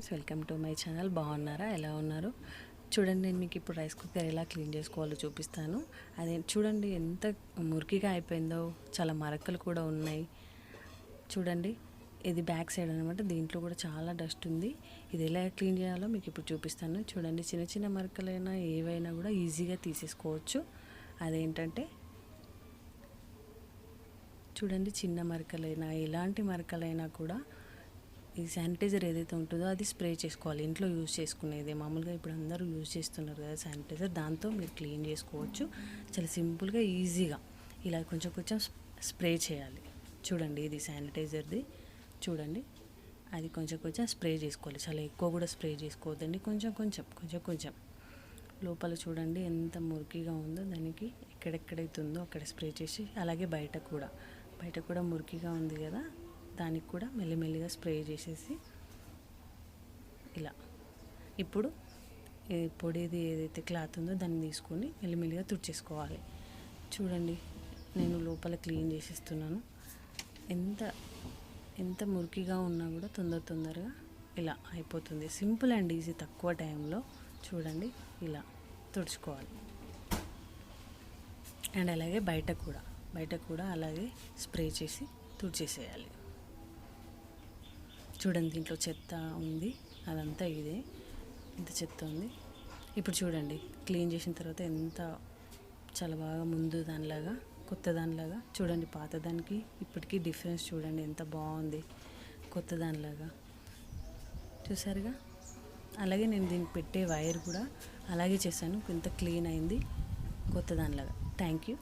Welcome to my channel. బాగున్నారా? ఎలా ఉన్నారు? చూడండి, నేను మీకు ఇప్పుడు రైస్ కుక్కర్ ఎలా క్లీన్ చేసుకోవాలో చూపిస్తాను. అదే చూడండి ఎంత మురికిగా అయిపోయిందో, చాలా మరకలు కూడా ఉన్నాయి. చూడండి, ఇది బ్యాక్ సైడ్ అనమాట. దీంట్లో కూడా చాలా డస్ట్ ఉంది. ఇది ఎలా క్లీన్ చేయాలో మీకు ఇప్పుడు చూపిస్తాను. చూడండి, చిన్న చిన్న మరకలైనా ఏవైనా కూడా ఈజీగా తీసేసుకోవచ్చు. అదేంటంటే చూడండి, చిన్న మరకలైనా ఎలాంటి మరకలైనా కూడా ఈ శానిటైజర్ ఏదైతే ఉంటుందో అది స్ప్రే చేసుకోవాలి. ఇంట్లో యూజ్ చేసుకునేది మామూలుగా ఇప్పుడు అందరూ యూజ్ చేస్తున్నారు కదా శానిటైజర్, దాంతో మీరు క్లీన్ చేసుకోవచ్చు. చాలా సింపుల్గా ఈజీగా ఇలా కొంచెం కొంచెం స్ప్రే చేయాలి. చూడండి, ఇది శానిటైజర్ది. చూడండి, అది కొంచెం కొంచెం స్ప్రే చేసుకోవాలి. చాలా ఎక్కువ కూడా స్ప్రే చేసుకోవద్దండి, కొంచెం కొంచెం కొంచెం కొంచెం. లోపల చూడండి ఎంత మురికిగా ఉందో, దానికి ఎక్కడెక్కడైతే ఉందో అక్కడ స్ప్రే చేసి, అలాగే బయట కూడా మురికిగా ఉంది కదా, దానికి కూడా మెల్లిమెల్లిగా స్ప్రే చేసేసి ఇలా. ఇప్పుడు ఈ పొడిది ఏదైతే క్లాత్ ఉందో దాన్ని తీసుకొని మెల్లిమెల్లిగా తుడిచేసుకోవాలి. చూడండి, నేను లోపల క్లీన్ చేసేస్తున్నాను. ఎంత మురికిగా ఉన్నా కూడా తొందరగా ఇలా అయిపోతుంది. సింపుల్ అండ్ ఈజీ, తక్కువ టైంలో. చూడండి, ఇలా తుడుచుకోవాలి. అండ్ అలాగే బయట కూడా అలాగే స్ప్రే చేసి తుడిచేసేయాలి. చూడండి, దీంట్లో చెత్త ఉంది, అదంతా ఇదే, ఇంత చెత్త ఉంది. ఇప్పుడు చూడండి, క్లీన్ చేసిన తర్వాత చాలా బాగా ముందు దానిలాగా, కొత్త దానిలాగా. చూడండి, పాత దానికి ఇప్పటికీ డిఫరెన్స్ చూడండి, ఎంత బాగుంది కొత్త దానిలాగా. చూసారుగా? అలాగే నేను దీనికి పెట్టే వైర్ కూడా అలాగే చేశాను, ఇంత క్లీన్ అయింది కొత్త దానిలాగా. Thank you.